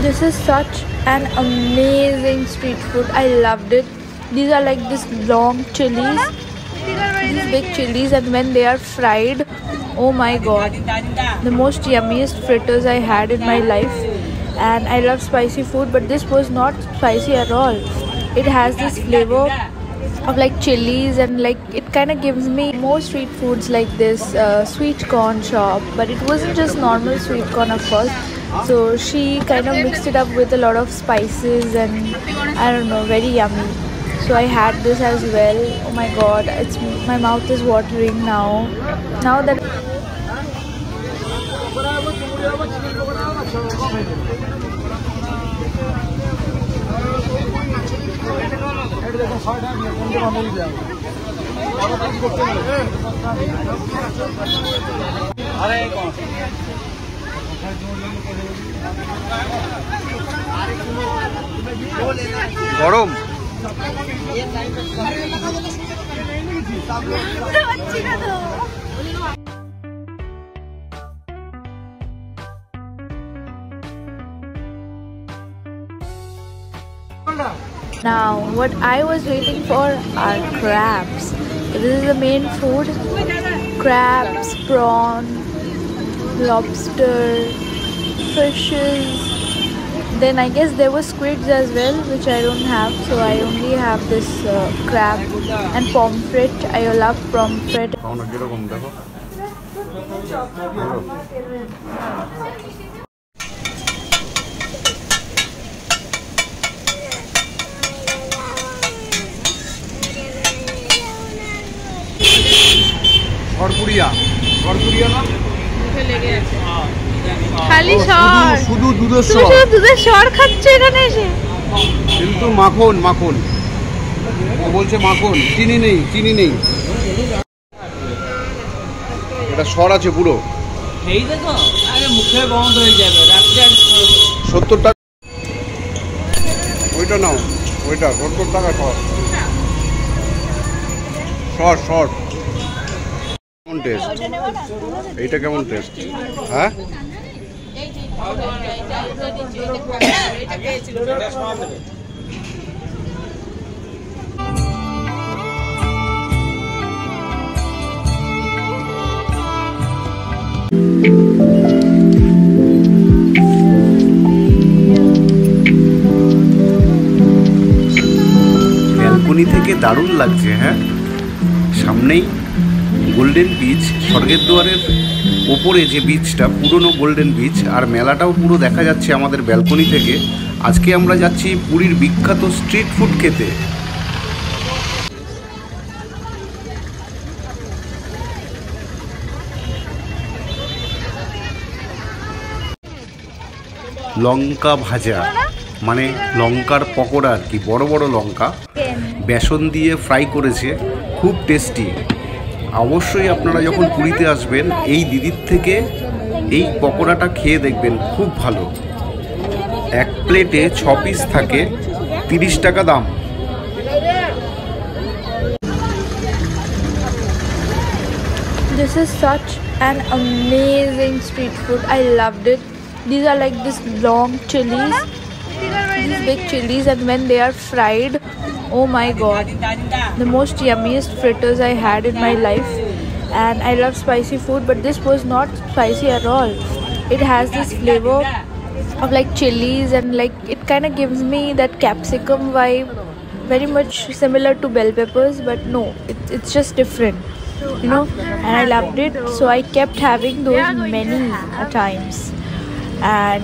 This is such an amazing street food. I loved it. These are like this long chilies, these big chilies, and when they are fried, oh my god, the most yummiest fritters I had in my life. And I love spicy food, but this was not spicy at all. It has this flavor of like chilies, and like it kind of gives me more street foods like this sweet corn shop, but it wasn't just normal sweet corn, of course. So she kind of mixed it up with a lot of spices, and I don't know, very yummy. So I had this as well. Oh my god, my mouth is watering now that গরম Now, what I was waiting for are crabs. This is the main food. Crabs, prawn, lobster, fishes. Then I guess there were squids as well, which I don't have. So I only have this crab and pomfret. I love pomfret. গড়পুরিয়া না মুখে লেগে আছে খালি সর শুধু দুধের সর খাচ্ছে এখানে এসে, কিন্তু মাখন ও বলছে মাখন, চিনি নেই এটা সর আছে পুরো। এই দেখো, আরে মুখে বন্ধ হয়ে যাবে রাত্রে। 70 টাকা ওইটা নাও, ওইটা 70 টাকা সর কেমন টেস্ট? এইটা কেমন টেস্ট? হ্যাঁ ব্যালকনি থেকে দারুণ লাগছে। হ্যাঁ, সামনেই গোল্ডেন বিচ, স্বর্গের দুয়ারের ওপরে যে বিচটা, পুরনো গোল্ডেন বিচ, আর মেলাটাও পুরো দেখা যাচ্ছে আমাদের ব্যালকনি থেকে। আজকে আমরা যাচ্ছি পুরীর বিখ্যাত স্ট্রিট ফুড খেতে। লঙ্কা ভাজা মানে লঙ্কার পকোড়া আর কি, বড় বড় লঙ্কা বেসন দিয়ে ফ্রাই করেছে, খুব টেস্টি। অবশ্যই আপনারা যখন পুরীতে আসবেন এই দিদির থেকে এই পকোড়াটা খেয়ে দেখবেন, খুব ভালো। এক প্লেটে 6 পিস থাকে, 30 টাকা দাম। This is such an amazing street food. I loved it. These are like this long chilies, these big chilies, and when they are fried, oh my god, the most yummiest fritters I had in my life. And I love spicy food, but this was not spicy at all. It has this flavor of like chilies, and like it kind of gives me that capsicum vibe, very much similar to bell peppers, but no, it's just different, you know. And I loved it, so I kept having those many times, and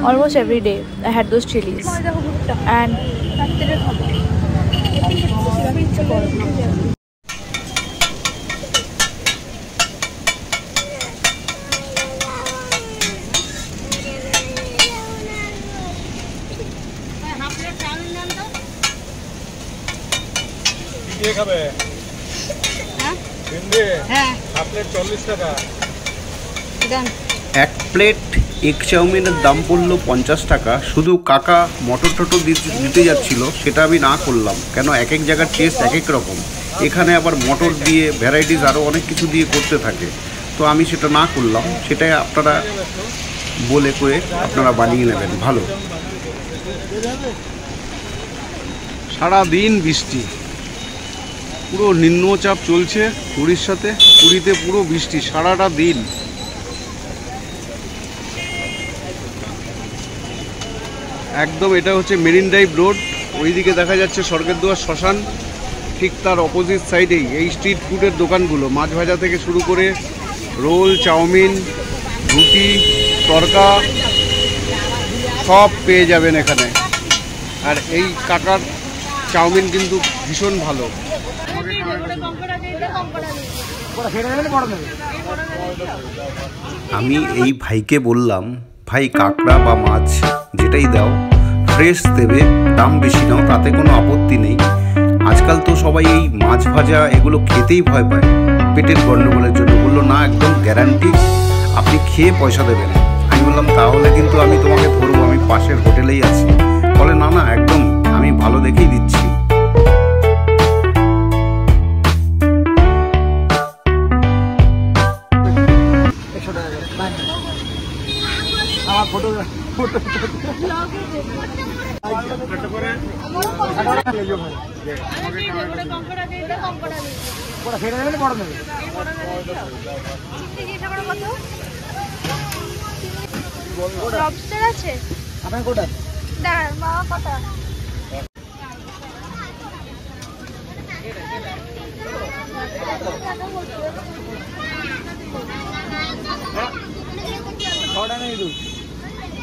almost every day I had those chilies. And এক plate egg চাউমিনের দাম পড়লো 50 টাকা। শুধু কাকা মটর টটর দিতে যাচ্ছিল, সেটা আমি না করলাম, কেন এক এক জায়গার টেস্ট এক এক রকম। এখানে আবার মটর দিয়ে ভ্যারাইটিস আরও অনেক কিছু দিয়ে করতে থাকে, তো আমি সেটা না করলাম। সেটাই আপনারা বলে করে আপনারা বানিয়ে নেবেন, ভালো। সারাদিন বৃষ্টি, পুরো নিম্নচাপ চলছে উড়িষ্যাতে, পুরীতে পুরো বৃষ্টি সারাটা দিন। একদম এটা হচ্ছে মেরিন ড্রাইভ রোড, ওইদিকে দেখা যাচ্ছে স্বর্গের দুয়ার শ্মশান, ঠিক তার অপোজিট সাইডেই এই স্ট্রিট ফুডের দোকানগুলো, মাছ ভাজা থেকে শুরু করে রোল, চাউমিন, রুটি, তড়কা সব পেয়ে যাবেন এখানে। আর এই কাকার চাউমিন কিন্তু ভীষণ ভালো। আমি এই ভাইকে বললাম, ভাই কাঁকড়া বা মাছ যেটাই দাও ফ্রেশ দেবে, দাম বেশি নাও, তাতে কোনো আপত্তি নেই। আজকাল তো সবাই এই মাছ ভাজা এগুলো খেতেই ভয় পায় পেটের গন্ডগোলের জন্য। বললো না, একদম গ্যারান্টি, আপনি খেয়ে পয়সা দেবেন। আমি বললাম তাহলে কিন্তু আমি তোমাকে ধরবো, আমি পাশের হোটেলেই আছি। বলে না না, একদম আমি ভালো দেখেই দিচ্ছি। লবস্টার আছে আপনার কোটা? দাঁড়ান মা, কটা?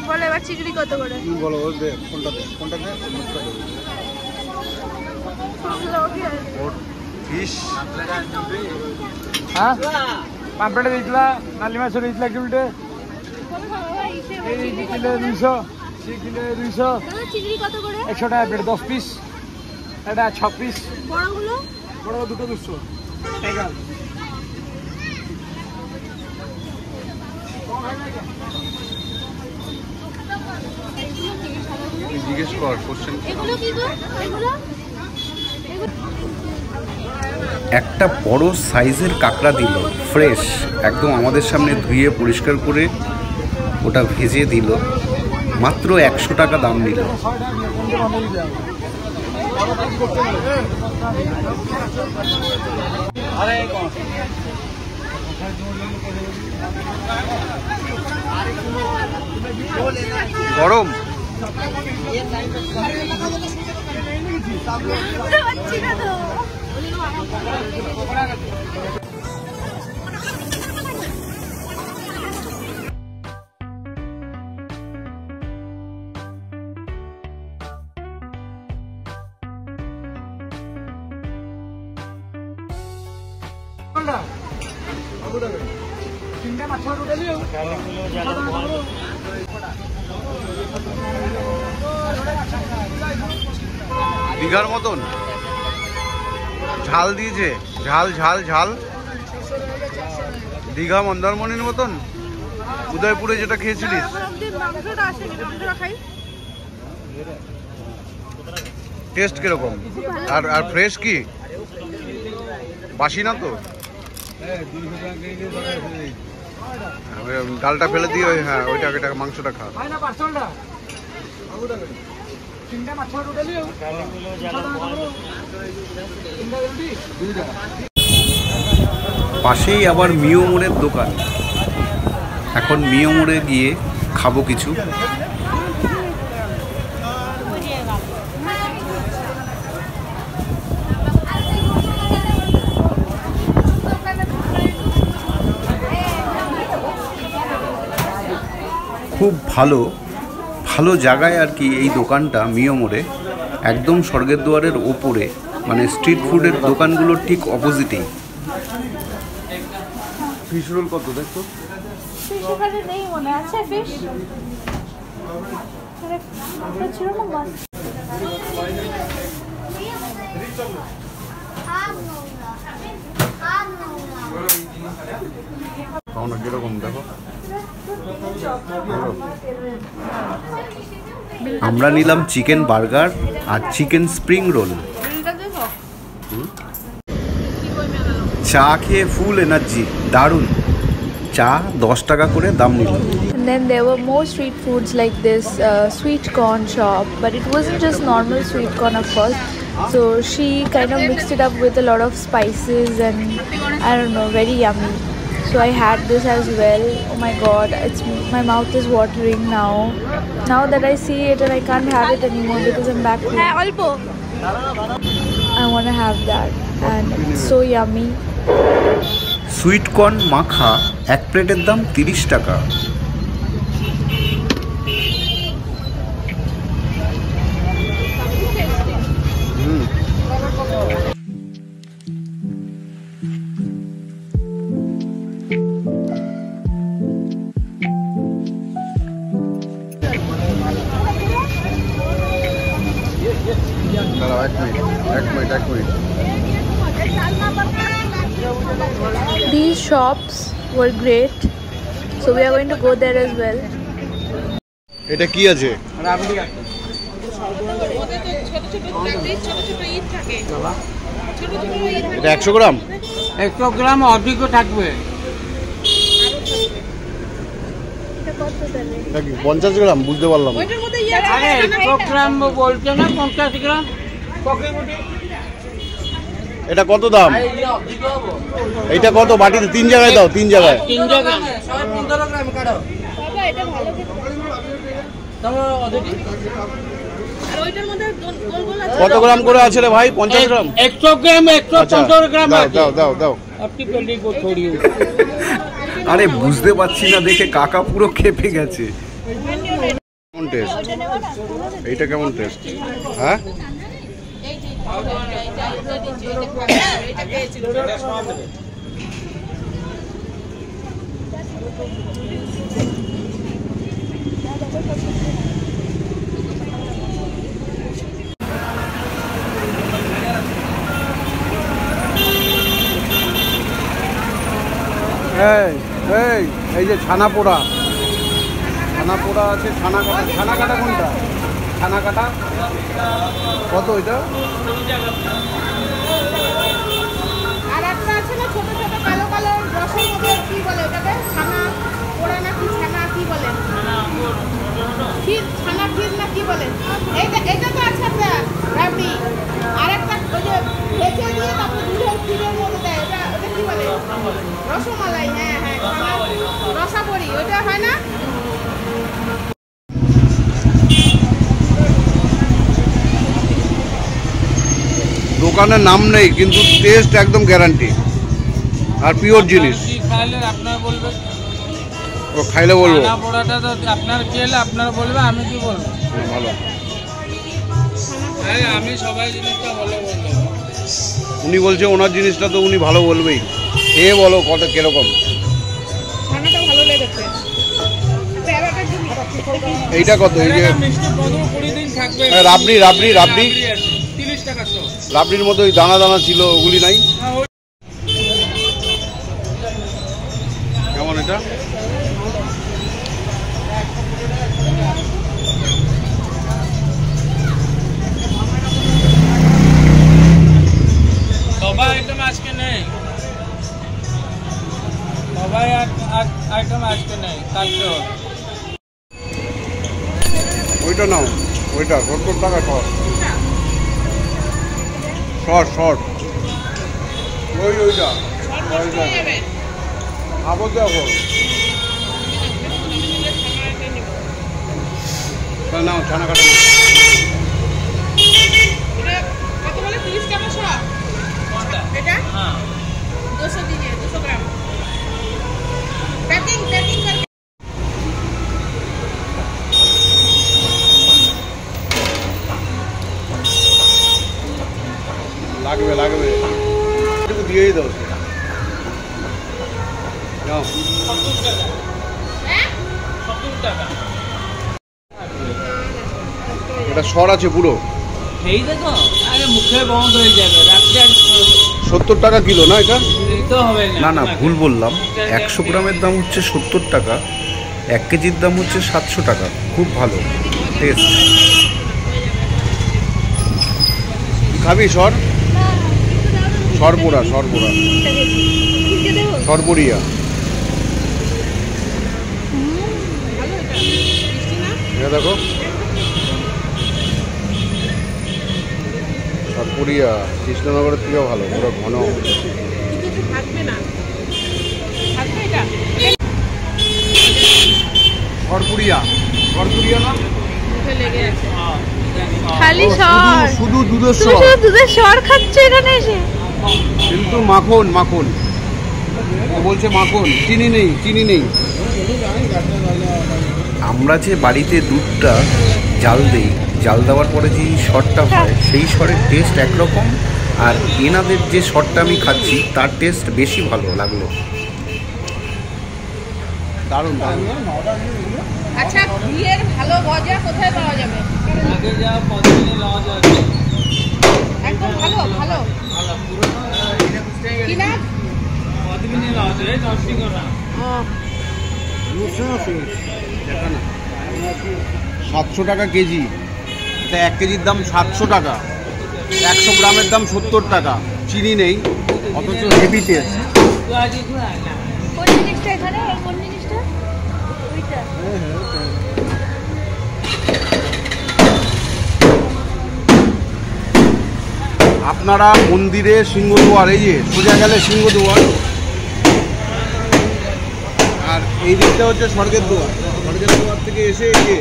বলে এবার চিংড়ি কত করে? বলো কোনটা দে, কোনটা দে, ফিশ। হ্যাঁ, পাম্পড়ে দিয়েছিল, নালি মাছ দিয়েছিল কিলোটে, এই কিলো 200, সেই কিলো 200। চিংড়ি কত করে? 100 টাকা প্লেট, 10 পিস, এটা 6 পিস। বড়গুলো? বড় দুটো 200 টাকা। জিজ্ঞেস কর কোশ্চেন। এগুলো কি গো? এগুলো একটা বড় সাইজের কাঁকড়া দিল, ফ্রেশ একদম আমাদের সামনে ধুয়ে পরিষ্কার করে ওটা ভেজে দিল, মাত্র 100 টাকা দাম নিল। গরম দীঘার মতন ঝাল দিয়েছে, ঝাল ঝাল ঝাল। দীঘা মন্দারমণির মতন, উদয়পুরে যেটা খেয়েছিলিস। টেস্ট কিরকম? আর আর ফ্রেশ কি? বাসি না তো? ডালটা ফেলে দিয়ে হ্যাঁ ওইটা মাংসটা খা। পাশেই আবার মিও মোড়ের দোকান। এখন মিও মোড়ে গিয়ে খাবো কিছু। খুব ভালো ভালো জায়গায় আর কি এই দোকানটা, মিও মোড়ে, একদম স্বর্গের দুয়ারের ওপরে, মানে স্ট্রিট ফুডের দোকানগুলোর ঠিক অপোজিটেই। ফিশ রোল কত দেখো? ফিশ এখানে নেই মনে আছে। ফিশ ছিল না মাছ। পাওনা কিরকম দেখো? আমরা নিলাম চিকেন বার্গার আর চিকেন স্প্রিং রোল। চা খেয়ে ফুল এনার্জি, দারুণ। চা 10 টাকা করে দাম নিল। And then there were more street foods like this sweet corn shop, but it wasn't just normal sweet corn, of course. So she kind of mixed it up with a lot of spices and I don't know, very yummy. So I had this as well. Oh my god, my mouth is watering now. Now that I see it and I can't have it anymore because I'm back home. I want to have that and it's so yummy. Sweet corn মাখা এক প্লেটের দাম 30 টাকা। These shops were great, so we are going to go there as well. এটা কি আছে? এটা 100 গ্রাম? 100 গ্রাম অধিকও থাকবে। এটা কি 50 গ্রাম? বুঝতে পারলাম না। আরে 100 গ্রাম বলছে না 50 গ্রাম। এটা কত দাম? এটা কত? বাটিতে 3 জায়গায় দাও, 3 জায়গায়। 3 জায়গায় 15 গ্রাম কাটো। বাবা এটা ভালো খেতে। তোমার অধিক। আর ওইটার মধ্যে গোল গোল আছে। কত গ্রাম করে আছে রে ভাই? 50 গ্রাম? 100 গ্রাম 150 গ্রাম আছে। দাও দাও দাও। আপনি পেলি কো छोड़िए। আরে বুঝতে পারছি না দেখে কাকা পুরো খেপে গেছে। কেমন টেস্ট? এইটা কেমন টেস্ট? হ্যাঁ? এই যে ছানা পোড়া আছে, ছানা কাটা কোনটা? ছানা কাটা কত? এটা আর একটা আছে না ছোট ছোট কালো কালো রসের মধ্যে কি বলে ওটাকে? ছানা পোড়া না কি ছানা কি বলে? ক্ষীর, ছানা ক্ষীর না কি বলে? এটা তো আছে একটা রাবড়ি। আর একটা ওই যে ভেজে দিয়ে তারপর দুধের ক্ষীরের মধ্যে দেয়, ওটা কি বলে? রসমালাই। হ্যাঁ হ্যাঁ, রসাবড়ি, ওটা হয় না? দোকানের নাম নেই কিন্তু টেস্ট একদম গ্যারান্টি আর পিওর জিনিস। খাইলে আপনারা বলবেন, ও খাইলে বলবো। ছানা পোড়াটা তো আপনার খেলে আপনারা বলবে, আমি কি বলবো? ভালো। আমি সবাই জিনিসটা ভালো বলবো। উনি বলছে ওনার জিনিসটা তো উনি ভালো বলবেই। এ বলো কত কিরকম? ছানাটা ভালো লেগেছে। এইটা কত? এই যে মিষ্টি 15-20 দিন থাকবে। রাবড়ি 30 টাকা তো। রাবড়ির মধ্যে ওই দানা দানা ছিল, ওগুলি নাই? কেমন এটা? সবাই আইটেম আজকে নেই, সবাই আইটেম আজকে নেই, কালকে হবে। ওইটা নাও, ওইটা 70 টাকা শর্ট ওইটা খাবো তো এখন। নাও ছানা কাটা। কত বলে? 30 টাকা শ? এটা? হ্যাঁ 200 দিনে 200 গ্রাম। पैकिंग करके লাগবে একটু দিয়েই দাও। নাও 70 টাকা। হ্যাঁ 70 টাকা। এটা সর আছে পুরো। এই দেখো, আরে মুখে বন্ধ হয়ে যাবে। রাখতে 70 টাকা কিলো না এটা? তো হবে না না, ভুল বললাম। 100 গ্রামের দাম হচ্ছে 70 টাকা, 1 কেজির দাম হচ্ছে 700 টাকা। খুব ভালো টেস্ট। খাবি সর? সরপুরা সরপুরিয়া। এটা দেখো সরপুরিয়া কৃষ্ণনগরের থেকেও ভালো, পুরো ঘন। সরপুরিয়া সরপুরিয়া না খালি সর, শুধু দুধের তুমি সর, শুধু দুধের সর খাচ্ছ এখানে এসে। কিন্তু মাখন মাখন, ও বলছে মাখন, চিনি নেই চিনি নেই। আমরা যে বাড়িতে দুধটা জাল দিই, জাল দেওয়ার পরে যে সরটা হয় সেই সরের টেস্ট একরকম, আর এনাদের যে সরটা আমি খাচ্ছি তার টেস্ট বেশি ভালো লাগলো। দারুণ দারুণ। আচ্ছা, ঘিয়ের ভালো গজা কোথায় পাওয়া যাবে? একদম ভালো ভালো কি না? 700 টাকা কেজি, এটা 1 কেজির দাম 700 টাকা, 100 গ্রামের দাম 70 টাকা, চিনি নেই অথচ হেভি টেস্ট। কোন জিনিসটা এখানে, কোন জিনিসটা? ওইটা আপনারা মন্দিরে সিংহদুয়ার, এই যে সোজা গেলে সিংহদুয়ার, আর এই দিকটা হচ্ছে স্বর্গের দুয়ার। স্বর্গের দুয়ার থেকে এসে এই যে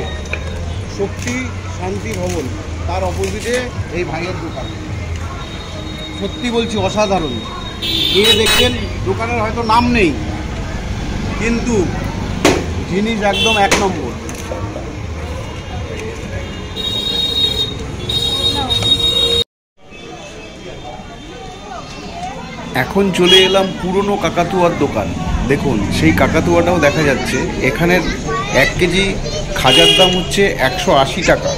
শক্তি শান্তি ভবন, তার অপোজিটে এই ভাইয়ের দোকান। সত্যি বলছি অসাধারণ। গিয়ে দেখবেন দোকানের হয়তো নাম নেই, কিন্তু জিনিস একদম 1 নম্বর। এখন চলে এলাম পুরনো কাকাতুয়ার দোকান। দেখুন সেই কাকাতুয়াটাও দেখা যাচ্ছে। এখানের 1 কেজি খাজার দাম হচ্ছে 180 টাকা।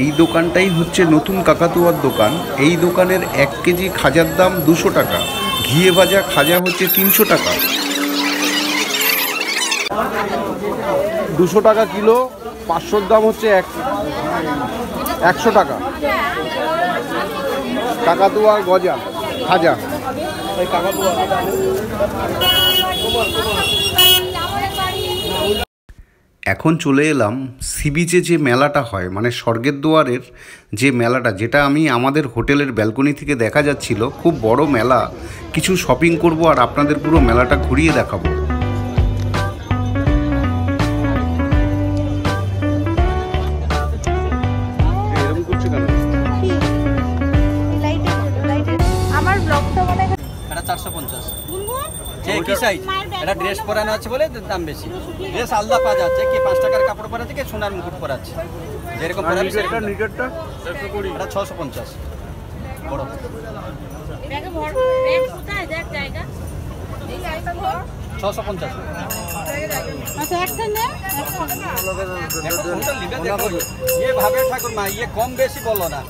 এই দোকানটাই হচ্ছে নতুন কাকাতুয়ার দোকান। এই দোকানের 1 কেজি খাজার দাম 200 টাকা, ঘিয়ে ভাজা খাজা হচ্ছে 300 টাকা। 200 টাকা কিলো, 500 দাম হচ্ছে 100 টাকা। কাকাতুয়া গজা খাজা, এই কাকাতুয়া। এখন চলে এলাম সি বিচে যে মেলাটা হয়, মানে স্বর্গের দুয়ারের যে মেলাটা, যেটা আমি আমাদের হোটেলের ব্যালকনি থেকে দেখা যাচ্ছিল। খুব বড় মেলা, কিছু শপিং করব আর আপনাদের পুরো মেলাটা ঘুরিয়ে দেখাবো। এরকম করছে কেন? আমার ব্লগটা মানে এটা 450 কি সাইজ, এটা ড্রেস পরানো আছে বলে দাম বেশি। ড্রেস আলাদা পাওয়া যাচ্ছে, কি 5 টাকার কাপড় পরাচ্ছে, কি সোনার মুকুট পরাচ্ছে, যেরকম পরাবে নিকেটটা নিকেটটা এটা 650 বড়। ব্যাগে ভর, ব্যাগ কোথায় দেখ জায়গা, এই জায়গা ভর 650। আচ্ছা একটা নে, ये भावे ठाकुर मा, ये कम बेशी बोलो ना,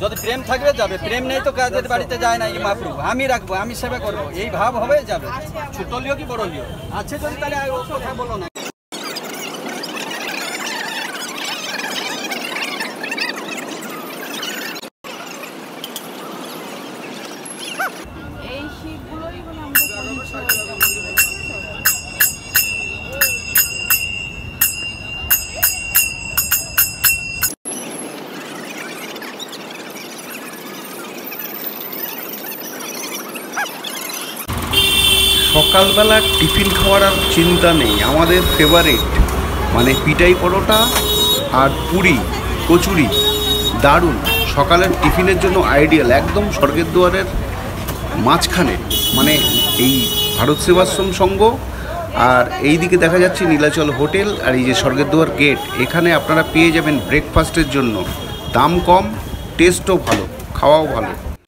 যদি প্রেম থাকবে যাবে, প্রেম নেই তো কাদের বাড়িতে যায় না। এই মহাপ্রভু আমি রাখবো, আমি সেবা করবো, এই ভাব হবে যাবে, ছোট লিও কি বড় লিও আছে যদি, তাহলে কথা বলো না। এই শিবগুলোই বলে আমাদের পরিচয়। সকালবেলা টিফিন খাওয়ার আর চিন্তা নেই, আমাদের ফেভারিট মানে পিটাই পরোটা আর পুরি কচুরি, দারুণ। সকালের টিফিনের জন্য আইডিয়াল, একদম স্বর্গের দুয়ারের মাঝখানে, মানে এই ভারত সেবাশ্রম সংঘ, আর এই দিকে দেখা যাচ্ছে নীলাচল হোটেল, আর এই যে স্বর্গের দুয়ার গেট। এখানে আপনারা পেয়ে যাবেন ব্রেকফাস্টের জন্য, দাম কম, টেস্টও ভালো, খাওয়াও ভালো।